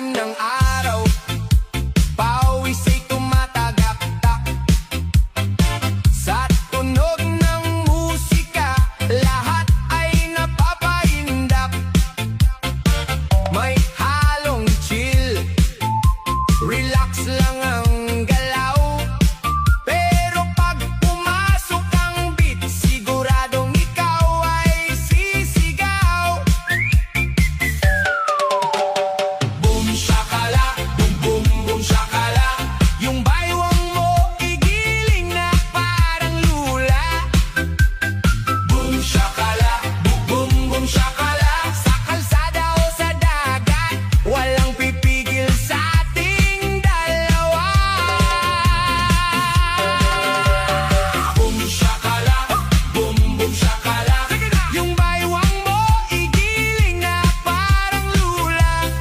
ilalim ng araw, pawis ay tumatagaktak. Sa tunog ng musika, lahat ay napapaindak. May halong chill, relax lang ang galaw. Pero pag pumasok ang beat, siguradong ikaw ay sisigaw. Boom shakala, boom boom boom shakala. Yung baywang mo igiling na parang lula. Boom shakala, boom boom boom shakala. Sa kalsada o sa dagat, walang pipigil sa ating dalawa. Boom shakala, boom boom shakala. Yung baywang mo igiling na parang lula.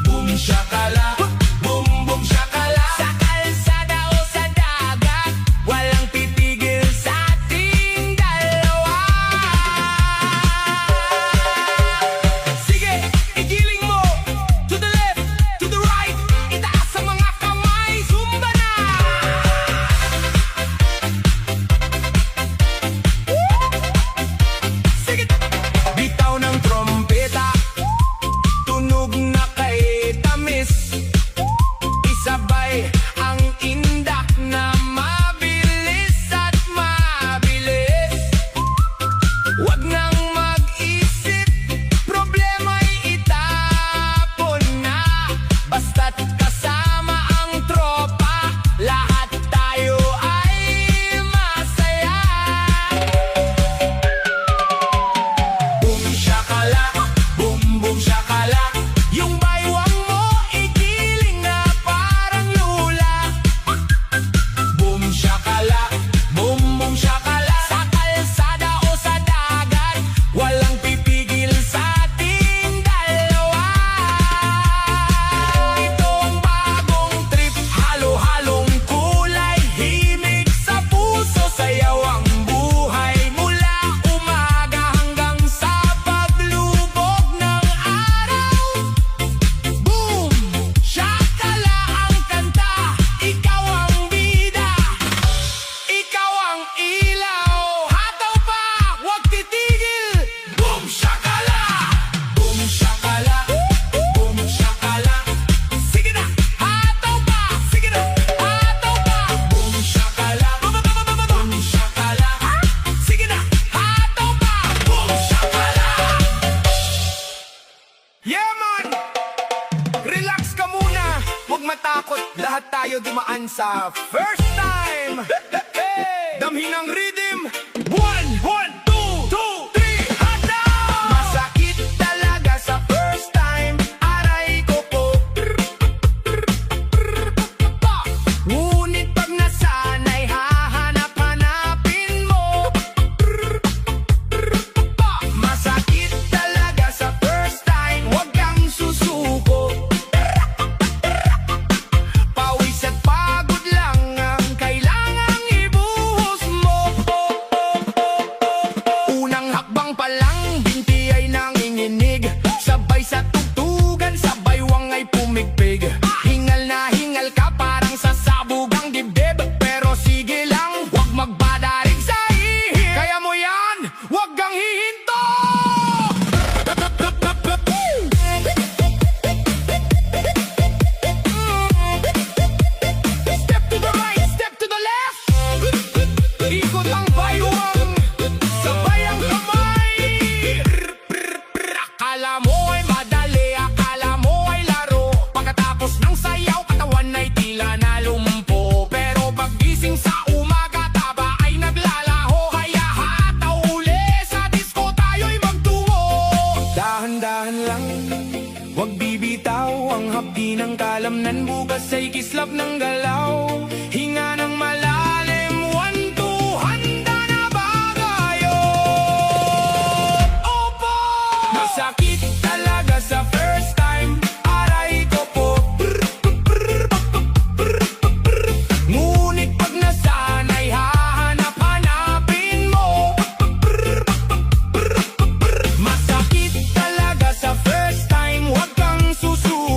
Boom shakala, boom boom shakala. Sa kalsada o sa dagat, walang pipigil sa ating dalawa. Sige, igiling mo to the left, to the right. Itaas ang mga kamay, zumba na. Sige, bitaw ng trompeta, tunog na kay tamis. Isabay ang indak na mabilis at mabilis. Huwag nang mag-isip, problema'y itapon na. Basta't kasama ang tropa, lahat tayo ay masaya. Boom shakala, boom boom shakala. Yung baywang mo igiling na parang lula. Boom shakala, boom boom shakala. Sa kalsada o sa dagat, walang pipigil sa ating dalawa. Ito ang bagong trip, halo-halong kulay, himig sa puso, sayaw ang buhay mula umaga hanggang sa paglubog ng araw. Boom shakala ang kanta, ikaw ang bida, ikaw ang ilaw. Hataw pa, huwag titigil. Boom shakala, boom shakala, boom shakala. Sige na, hataw pa, sige na, hataw pa. Boom shakala, boom shakala. Sige na, hataw pa, boom shakala. Yeah man! Relax ka muna, huwag matakot, lahat tayo dumaan sa first time. Damhin ang rhythm. 1, 1, 2, 2, 3, hataw! Masakit talaga sa first time, aray ko po. Ngunit pag nasanay, hahanap-hanapin mo. Masakit talaga sa first time, huwag kang susuko. Pawis at pagod lang ang kailangang ibuhos mo. Unang hakbang pa lang, binti ay nanginginig. Sabay sa tugtugan, sa baywang ay pumigpig. Hingal na hingal ka, parang sasabog ang dibdib. Pero sige lang, huwag magbadarig sa ihip. Kaya mo yan, huwag kang hihinto. Step to the right, step to the left. Ikot ang baywang, sabay ang kamay. Akala mo ay madali, akala mo ay laro. Pagkatapos ng sayaw, katawan ay tila nalumpo. Pero paggising sa umaga, taba ay naglalaho. Kaya hataw uli, sa disco tayo'y magtungo. Dahan-dahan lang, huwag bibitaw ang hapdi ng kalamnan. Bukas ay kislap ng galaw. Hinga ng malalim, 1, 2, handa na ba kayo? Opo! Masakit talaga sa first time, aray ko po. Ngunit pag nasanay, hahanap-hanapin mo. Masakit talaga sa first time, huwag kang susuko.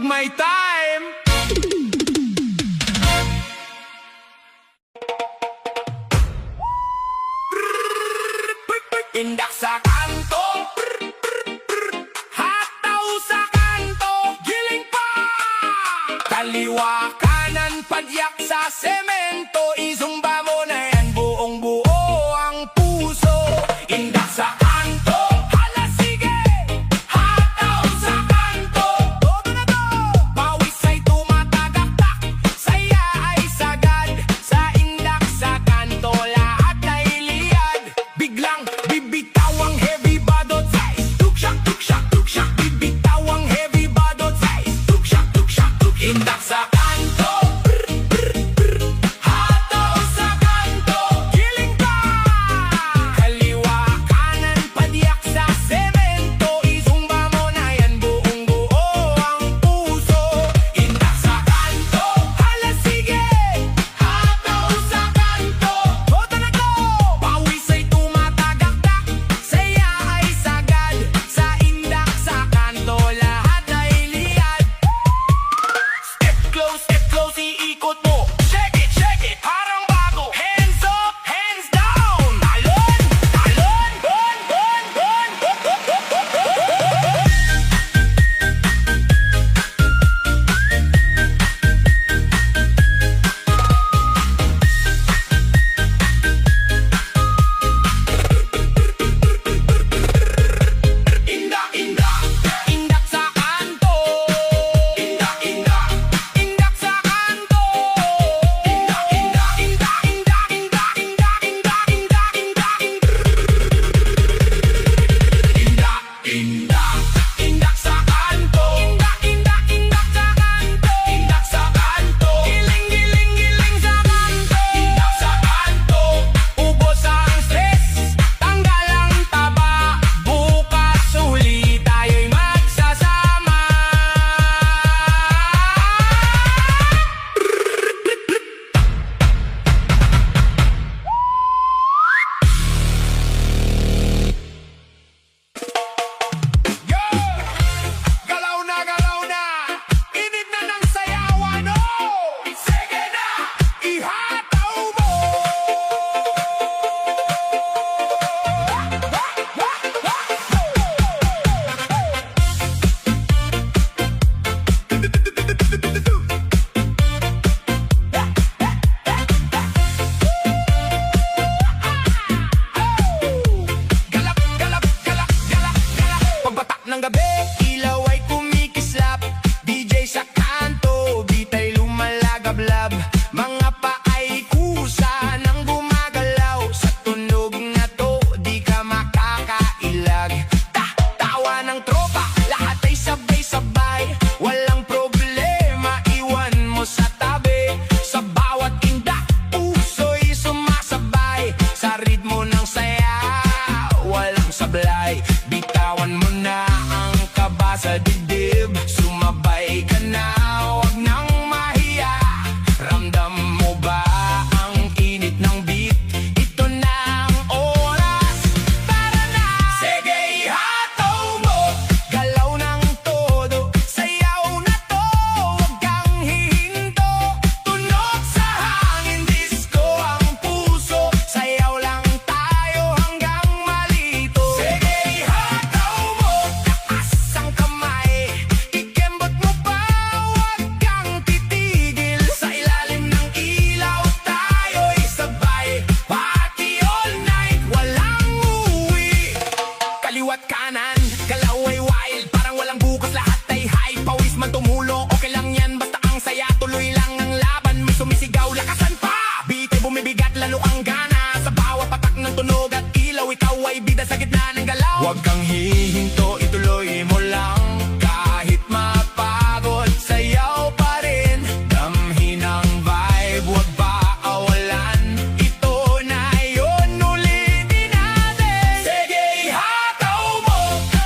may time. Indak sa kanto, hataw sa kanto, giling pa. Kaliwa kanan padyak sa semento, izumba mo na yan buong buo ang puso. Indak sa kanto, hala sige, hataw sa kanto, todo na to. Pawis ay tumatagaktak, saya ay sagad, sa indak sa kanto lahat ay liyad. Biglang bibitawang heavy badot size, tukshak tukshak tukshak. Bibitawang heavy badot size, tukshak tukshak tuk. Indak sa kanto, hataw sa kanto, giling ka. Kaliwa kanan padyak sa semento, izumba mo na yan buong buo ang puso. Indak sa kanto, hala sige, hataw sa kanto, todo na to. Pawis ay tumatagaktak, saya ay sagad, sa indak sa kanto lahat ay liyad. Step close, iikot mo, shake it, parang bago. Hands up, hands down, talon, talon, bon, bon, bon. Indak, indak, indak sa kanto. Indak, indak, indak sa kanto. Indak, indak, indak, indak, indak, indak, indak, indak, indak, indak, indak, indak sa kanto. Indak, indak, indak sa kanto. Indak sa kanto. Giling, giling, giling sa kanto. Indak sa kanto. Ubos ang stress, tanggal ang taba. Bukas uli tayo'y magsasama. Yo! Galaw na, init na ng sayawan, no? Sige na, ihataw mo! Galap, galap, galap, galap, galap. Pagbatak ng gabi, ilaw ay kumikislap. DJ sa kanto, beat ay lumalagablab. Mga paay kusa nang gumagalaw. Sa tunog na to, di ka makakailag. Tawa ng tropa, lahat ay sabay-sabay. Walang problema, iwan mo sa tabi. Sa bawat indak, puso'y sumasabay. Sa ritmo ng saya, walang sablay. Bitawan mo na ang kaba sa dibdib. Sumabay ka na, wag nang mahiya. Ramdam mo ba ang init ng beat? Ito na ang oras, tara na! Sige, ihataw mo, galaw ng todo. Sayaw na to, wag kang hihinto. Tunog sa hangin, disco ang puso. Sayaw lang tayo hanggang malito. Sige, ihataw mo, taas ang kamay. Ikembot mo pa, wag kang titigil. Sa ilalim ng ilaw, tayo'y sabay. Party all night, walang uwi. Kaliwat kanan, galaw ay wild. Parang walang bukas, lahat ay high. Pawis man tumulo, okay lang yan. Basta ang saya, tuloy lang ang laban. May sumisigaw, lakasan pa. Beat ay bumibigat, lalo ang gana. Sa bawat patak ng tunog at ilaw, ikaw ay bida sa gitna ng galaw. Huwag kang hihinto, ituloy mo lang. Kahit mapagod, sayaw pa rin. Damhin ang vibe, huwag paawalan. Ito na yun, ulitin natin. Sige, ihataw mo,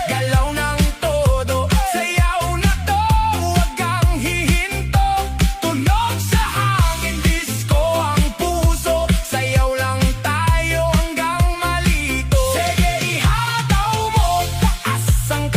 galaw ng todo. Sayaw na to, huwag kang hihinto. Tunog sa hangin, disco ang puso. Sayaw lang tayo hanggang malito. Sige, ihataw mo, taas ang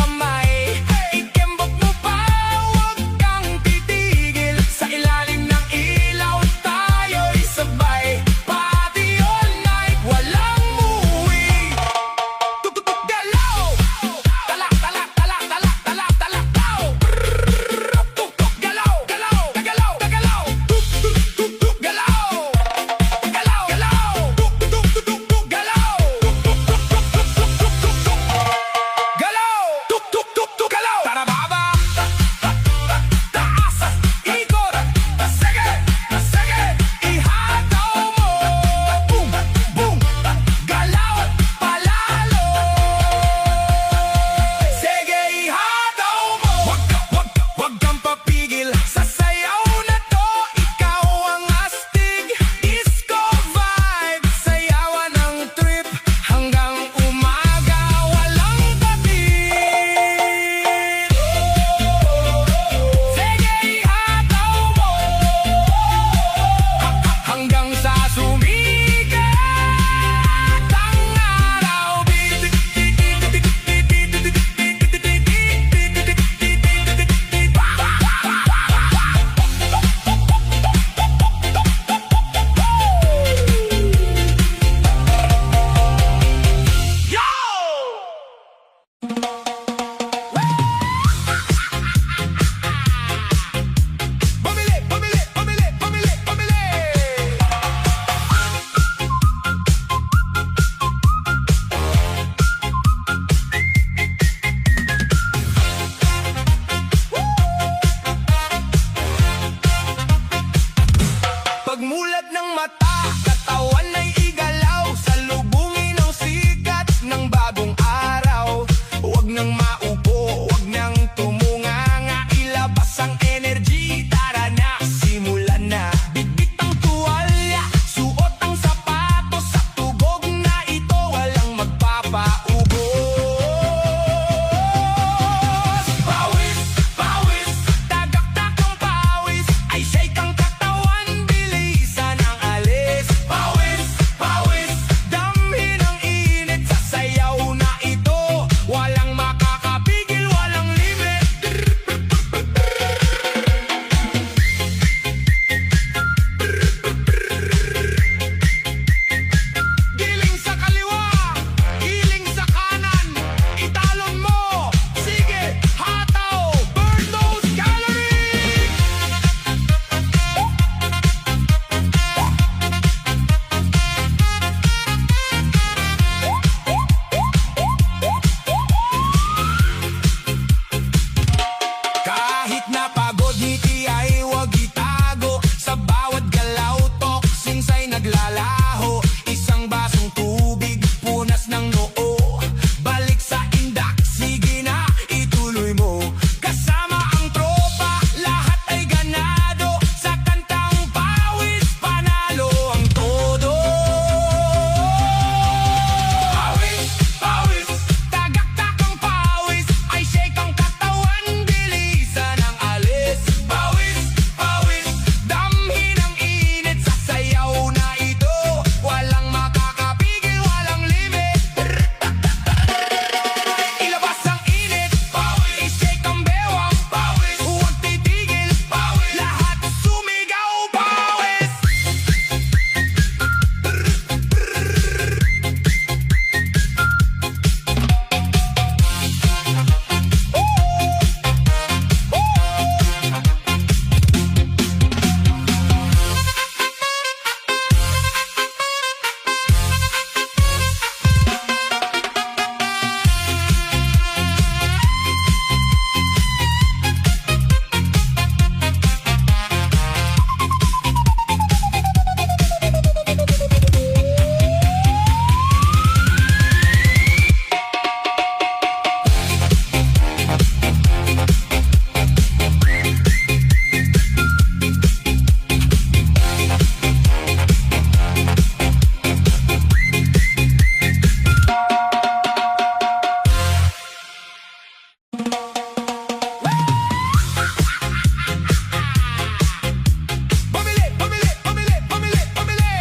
Pagmulat ng mata, katawan ay igalaw. Salubungin ang sikat ng bagong araw. Huwag nang maupo, huwag nang tumunganga. Ilabas ang energy, tara na, simulan na. Bitbit ang tuwalya, suot ang sapatos. Sa tugog na ito, walang magpapaubos. Pawis, pawis, tagaktak ang pawis. Ay shake ang katawan, bilisan ang alis. Pawis, pawis, damhin ang init. Sa sayaw na ito, walang makakapigil, walang limit. Giling sa kaliwa, giling sa kanan, italon mo, sige, hataw, burn those calories! Kahit na pagod, ngiti ay huwag itago. Sa bawat galaw, toksins ay naglalaho. Isang basong tubig, punas ng noo. Balik sa indak, sige na, ituloy mo. Kasama ang tropa, lahat ay ganado. Sa kantang pawis, panalo ang todo. Pawis, pawis, tagaktak ang pawis. Ay shake ang katawan, bilisan ang alis. Pawis, pawis, damhin ang init. Sa sayaw na ito, walang makakapigil, walang limit. Ilabas ang init, pawis. I-shake ang bewang, pawis. Huwag titigil, pawis. Lahat sumigaw, pawis. Pamili, pamili, pamili, pamili, pamili.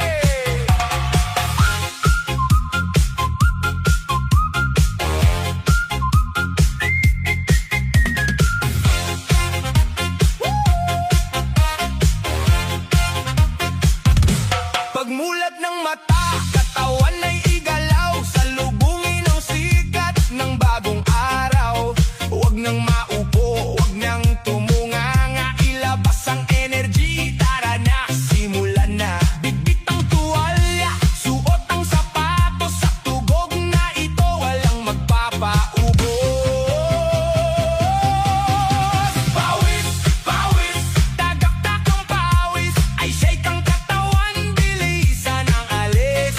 Pagmulat ng mata, katawan ay igalaw. Salubungin ang sikat ng bagong araw. Huwag nang maupo, huwag nang tumunganga. Ilabas ang energy, tara na, simulan na. Bitbit ang tuwalya, suot ang sapatos. Sa tugog na ito, walang magpapaubos. Pawis, pawis, tagaktak ang pawis. Ay shake ang katawan, bilisan ang alis.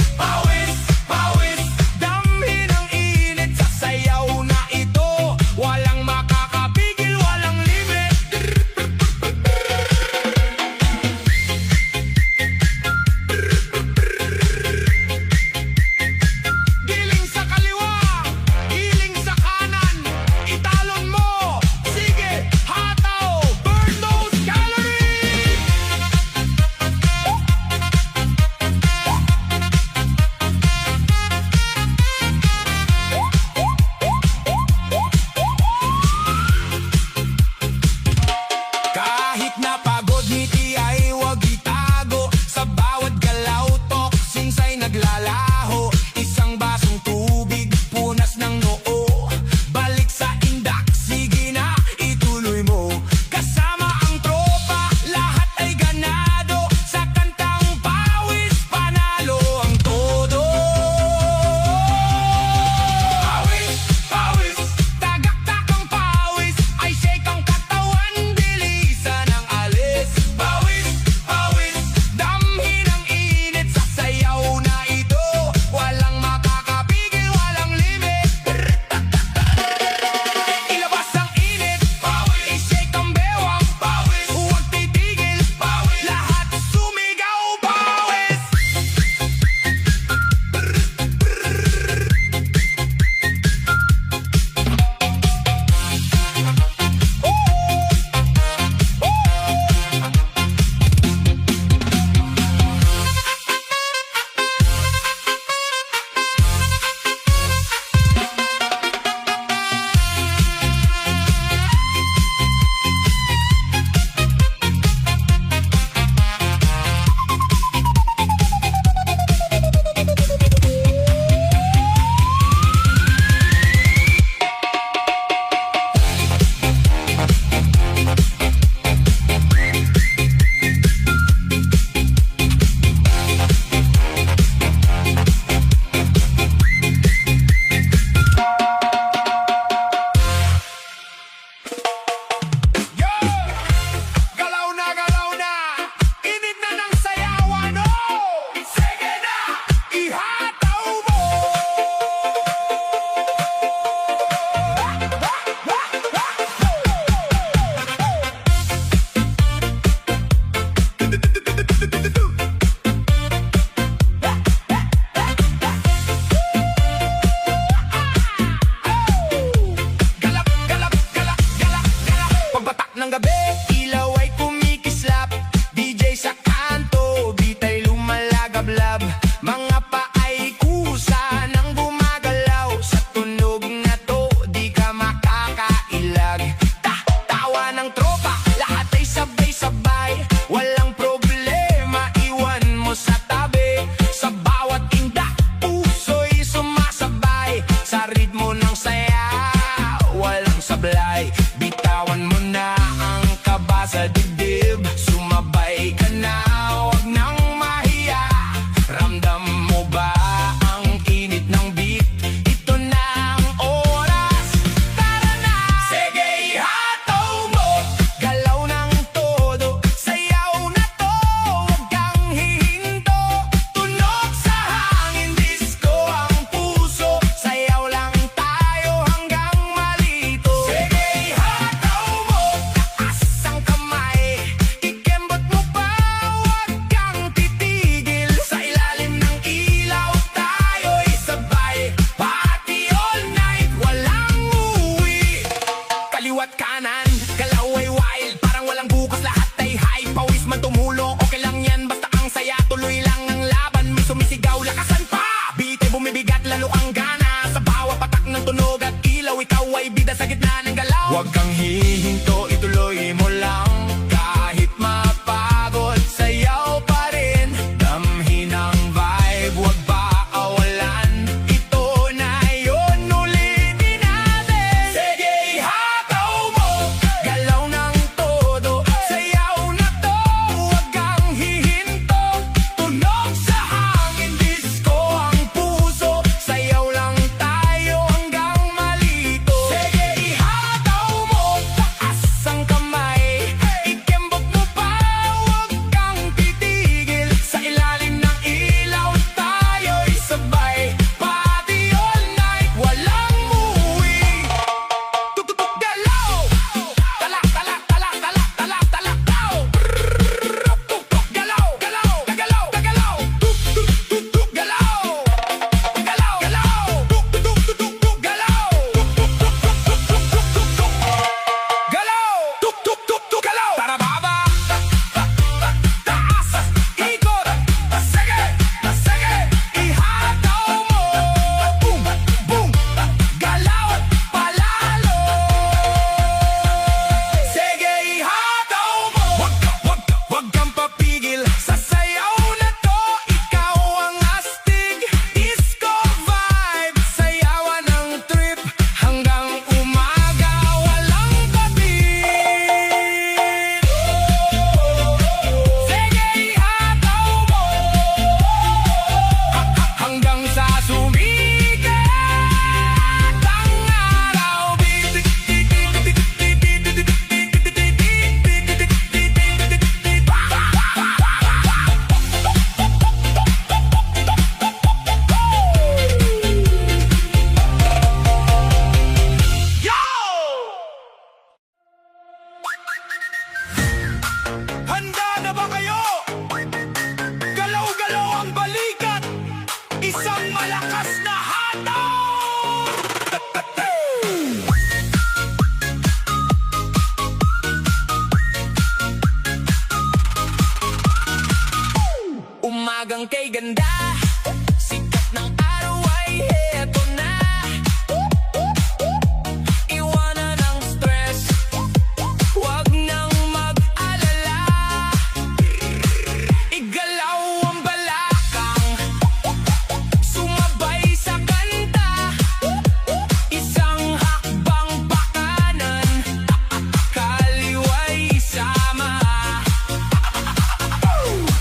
umagang kay ganda. Sikat ng araw ay heto na. Iwanan ang stress, huwag nang mag-alala. Igalaw ang balakang, sumabay sa kanta. Isang hakbang pa kanan, kaliway sama.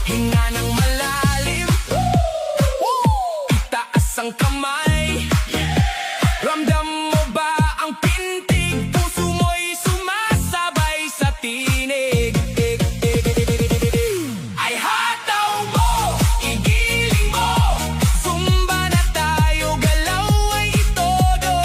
Hinga ng malalim, itaas ang kamay. Ramdam mo ba ang pintig? Puso mo'y sumasabay sa tinig. Ay hataw mo, igiling mo. Zumba na tayo, galaw ay itodo.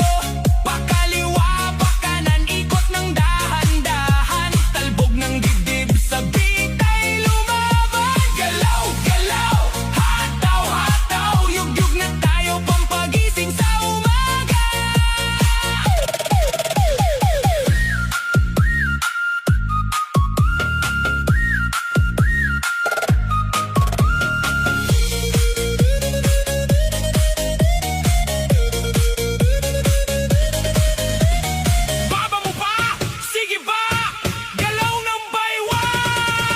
Pakaliwa, pakanan, ikot ng dahan-dahan. Talbog ng dibdib, sa beat ay lumaban. Galaw, galaw, hataw, hataw. Yugyug na tayo, pampagising sa umaga. Baba mo pa, sige ba? Galaw ng baywang.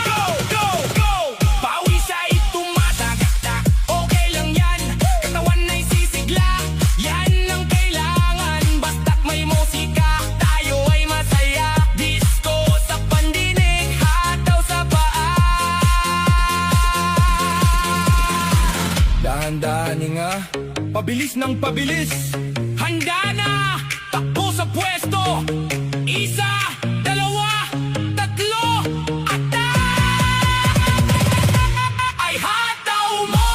Go, go, go. Pawis ay tumatagaktak, okay lang yan. Katawan ay sisigla, yan ang kailangan. Basta't may musika, tayo ay masaya. Disco sa pandinig, hataw sa paa. Dahan-dahan nga, pabilis ng pabilis. Handa na, takbo sa pwesto. Isa, dalawa, tatlo, attack! Ay hataw mo.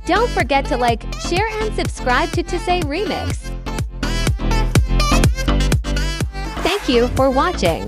Don't forget to like, share, and subscribe to Tisay Remix. Thank you for watching.